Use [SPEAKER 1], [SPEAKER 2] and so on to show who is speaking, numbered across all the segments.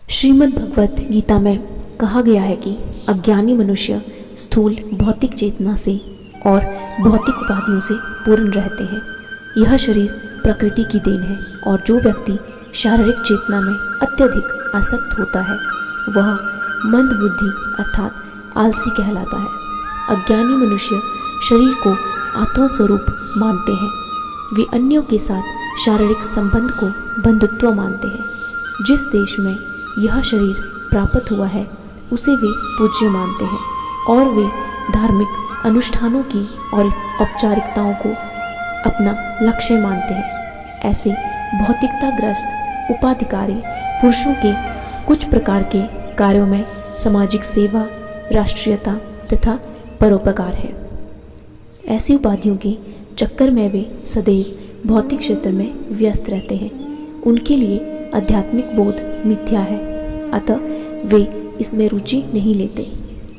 [SPEAKER 1] श्रीमद् भगवत गीता में कहा गया है कि अज्ञानी मनुष्य स्थूल भौतिक चेतना से और भौतिक उपाधियों से पूर्ण रहते हैं। यह शरीर प्रकृति की देन है और जो व्यक्ति शारीरिक चेतना में अत्यधिक आसक्त होता है वह मंद बुद्धि अर्थात आलसी कहलाता है। अज्ञानी मनुष्य शरीर को आत्मा स्वरूप मानते हैं। वे अन्यों के साथ शारीरिक संबंध को बंधुत्व मानते हैं। जिस देश में यह शरीर प्राप्त हुआ है उसे वे पूज्य मानते हैं और वे धार्मिक अनुष्ठानों की और औपचारिकताओं को अपना लक्ष्य मानते हैं। ऐसे भौतिकताग्रस्त उपाधिकारी पुरुषों के कुछ प्रकार के कार्यों में सामाजिक सेवा, राष्ट्रीयता तथा परोपकार है। ऐसी उपाधियों के चक्कर में वे सदैव भौतिक क्षेत्र में व्यस्त रहते हैं। उनके लिए आध्यात्मिक बोध मिथ्या है, अतः वे इसमें रुचि नहीं लेते।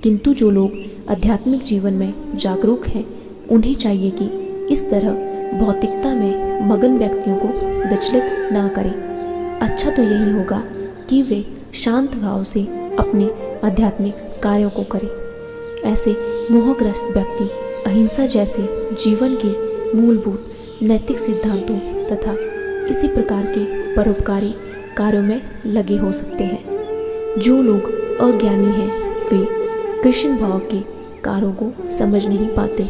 [SPEAKER 1] किंतु जो लोग आध्यात्मिक जीवन में जागरूक हैं उन्हें चाहिए कि इस तरह भौतिकता में मगन व्यक्तियों को विचलित ना करें। अच्छा तो यही होगा कि वे शांत भाव से अपने आध्यात्मिक कार्यों को करें। ऐसे मोहग्रस्त व्यक्ति अहिंसा जैसे जीवन के मूलभूत नैतिक सिद्धांतों तथा इसी प्रकार के परोपकारी कार्यों में लगे हो सकते हैं। जो लोग अज्ञानी हैं वे कृष्ण भाव के कार्यों को समझ नहीं पाते।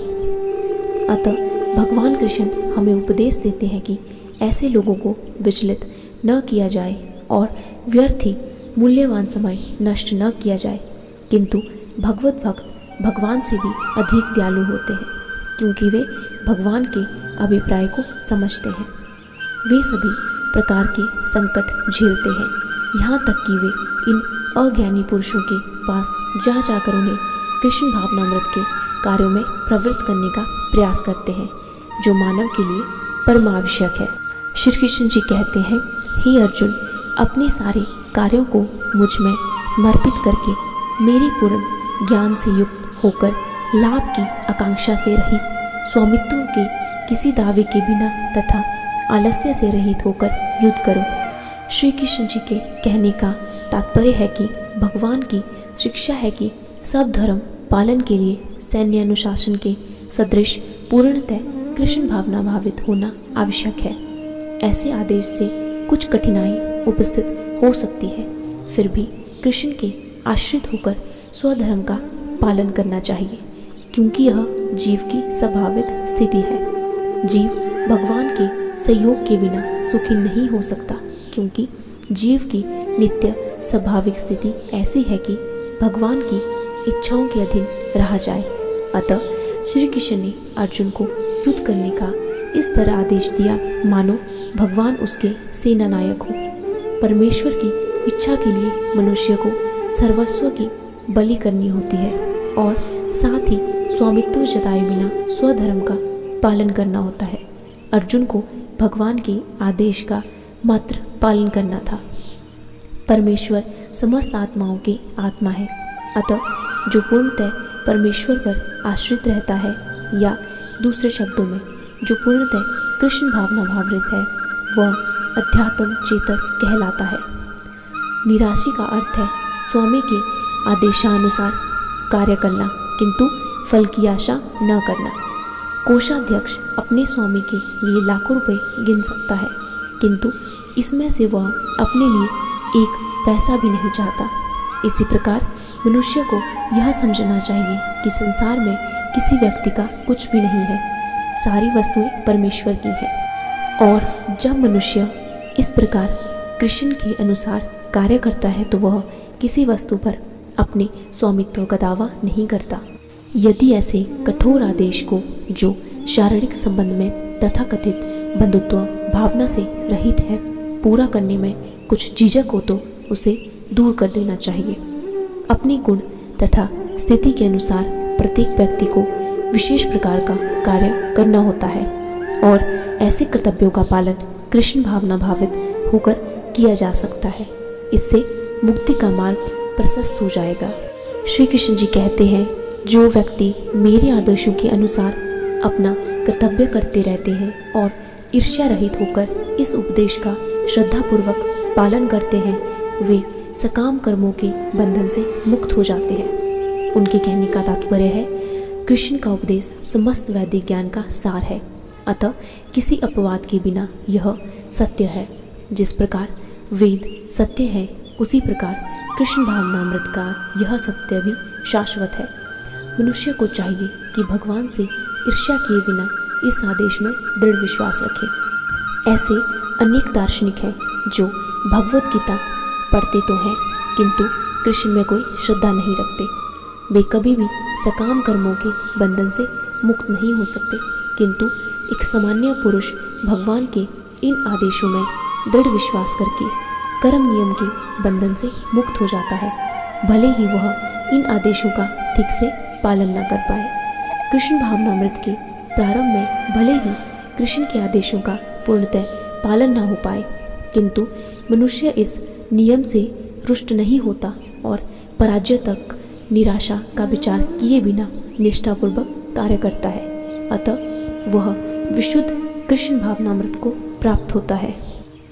[SPEAKER 1] अतः भगवान कृष्ण हमें उपदेश देते हैं कि ऐसे लोगों को विचलित न किया जाए और व्यर्थ ही मूल्यवान समय नष्ट न किया जाए। किंतु भगवत भक्त भगवान से भी अधिक दयालु होते हैं क्योंकि वे भगवान के अभिप्राय को समझते हैं। वे सभी प्रकार के संकट झेलते हैं, यहाँ तक कि वे इन अज्ञानी पुरुषों के पास जा जाकर उन्हें कृष्ण भावनामृत के कार्यों में प्रवृत्त करने का प्रयास करते हैं जो मानव के लिए परमावश्यक है। श्री कृष्ण जी कहते हैं, हे अर्जुन, अपने सारे कार्यों को मुझ में समर्पित करके मेरे पूर्ण ज्ञान से युक्त होकर लाभ की आकांक्षा से रहित, स्वामित्व के किसी दावे के बिना तथा आलस्य से रहित होकर युद्ध करो। श्री कृष्ण जी के कहने का तात्पर्य है कि भगवान की शिक्षा है कि सब धर्म पालन के लिए सैन्य अनुशासन के सदृश पूर्णतः कृष्ण भावना भावित होना आवश्यक है। ऐसे आदेश से कुछ कठिनाई उपस्थित हो सकती है, फिर भी कृष्ण के आश्रित होकर स्वधर्म का पालन करना चाहिए क्योंकि यह जीव की स्वाभाविक स्थिति है। जीव भगवान के सहयोग के बिना सुखी नहीं हो सकता क्योंकि जीव की नित्य स्वाभाविक स्थिति ऐसी है कि भगवान की इच्छाओं के अधीन रहा जाए। अतः श्री कृष्ण ने अर्जुन को युद्ध करने का इस तरह आदेश दिया मानो भगवान उसके सेनानायक हो। परमेश्वर की इच्छा के लिए मनुष्य को सर्वस्व की बलि करनी होती है और साथ ही स्वामित्व जताए बिना स्वधर्म का पालन करना होता है। अर्जुन को भगवान के आदेश का मात्र पालन करना था। परमेश्वर समस्त आत्माओं के आत्मा है, अतः जो पूर्णतः परमेश्वर पर आश्रित रहता है या दूसरे शब्दों में जो पूर्णतः कृष्ण भावना भावित है वह अध्यात्म चेतस कहलाता है। निराशी का अर्थ है स्वामी के आदेशानुसार कार्य करना किंतु फल की आशा न करना। कोषाध्यक्ष अपने स्वामी के लिए लाखों रुपए गिन सकता है किंतु इसमें से वह अपने लिए एक पैसा भी नहीं चाहता। इसी प्रकार मनुष्य को यह समझना चाहिए कि संसार में किसी व्यक्ति का कुछ भी नहीं है, सारी वस्तुएं परमेश्वर की है। और जब मनुष्य इस प्रकार कृष्ण के अनुसार कार्य करता है तो वह किसी वस्तु पर अपने स्वामित्व का दावा नहीं करता। यदि ऐसे कठोर आदेश को जो शारीरिक संबंध में तथाकथित बंधुत्व भावना से रहित है पूरा करने में कुछ झिझक हो तो उसे दूर कर देना चाहिए। अपने गुण तथा स्थिति के अनुसार प्रत्येक व्यक्ति को विशेष प्रकार का कार्य करना होता है और ऐसे कर्तव्यों का पालन कृष्ण भावना भावित होकर किया जा सकता है। इससे मुक्ति का मार्ग प्रशस्त हो जाएगा। श्री कृष्ण जी कहते हैं, जो व्यक्ति मेरे आदेशों के अनुसार अपना कर्तव्य करते रहते हैं और ईर्ष्या रहित होकर इस उपदेश का श्रद्धापूर्वक पालन करते हैं वे सकाम कर्मों के बंधन से मुक्त हो जाते हैं। उनके कहने का तात्पर्य है, कृष्ण का उपदेश समस्त वैदिक ज्ञान का सार है, अतः किसी अपवाद के बिना यह सत्य है। जिस प्रकार वेद सत्य है, उसी प्रकार कृष्ण भावनामृत का यह सत्य भी शाश्वत है। मनुष्य को चाहिए कि भगवान से ईर्ष्या किए बिना इस आदेश में दृढ़ विश्वास रखे। ऐसे अनेक दार्शनिक हैं जो भगवत गीता पढ़ते तो हैं किंतु कृष्ण में कोई श्रद्धा नहीं रखते। वे कभी भी सकाम कर्मों के बंधन से मुक्त नहीं हो सकते, किंतु एक सामान्य पुरुष भगवान के इन आदेशों में दृढ़ विश्वास करके कर्म नियम के बंधन से मुक्त हो जाता है, भले ही वह इन आदेशों का ठीक से पालन न कर पाए। कृष्ण भावनामृत के प्रारंभ में भले ही कृष्ण के आदेशों का पूर्णतः पालन न हो पाए, किंतु मनुष्य इस नियम से रुष्ट नहीं होता और पराजय तक निराशा का विचार किए बिना निष्ठापूर्वक कार्य करता है, अतः वह विशुद्ध कृष्ण भावनामृत को प्राप्त होता है।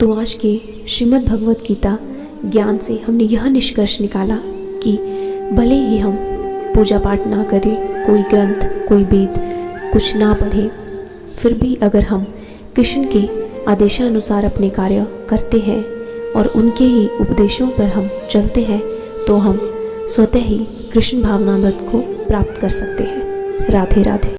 [SPEAKER 1] तो आज के श्रीमद् भगवत गीता ज्ञान से हमने यह निष्कर्ष निकाला कि भले ही हम पूजा पाठ ना करें, कोई ग्रंथ, कोई वेद कुछ ना पढ़ें, फिर भी अगर हम कृष्ण के आदेशानुसार अपने कार्य करते हैं और उनके ही उपदेशों पर हम चलते हैं, तो हम स्वतः ही कृष्ण भावनामृत को प्राप्त कर सकते हैं। राधे राधे।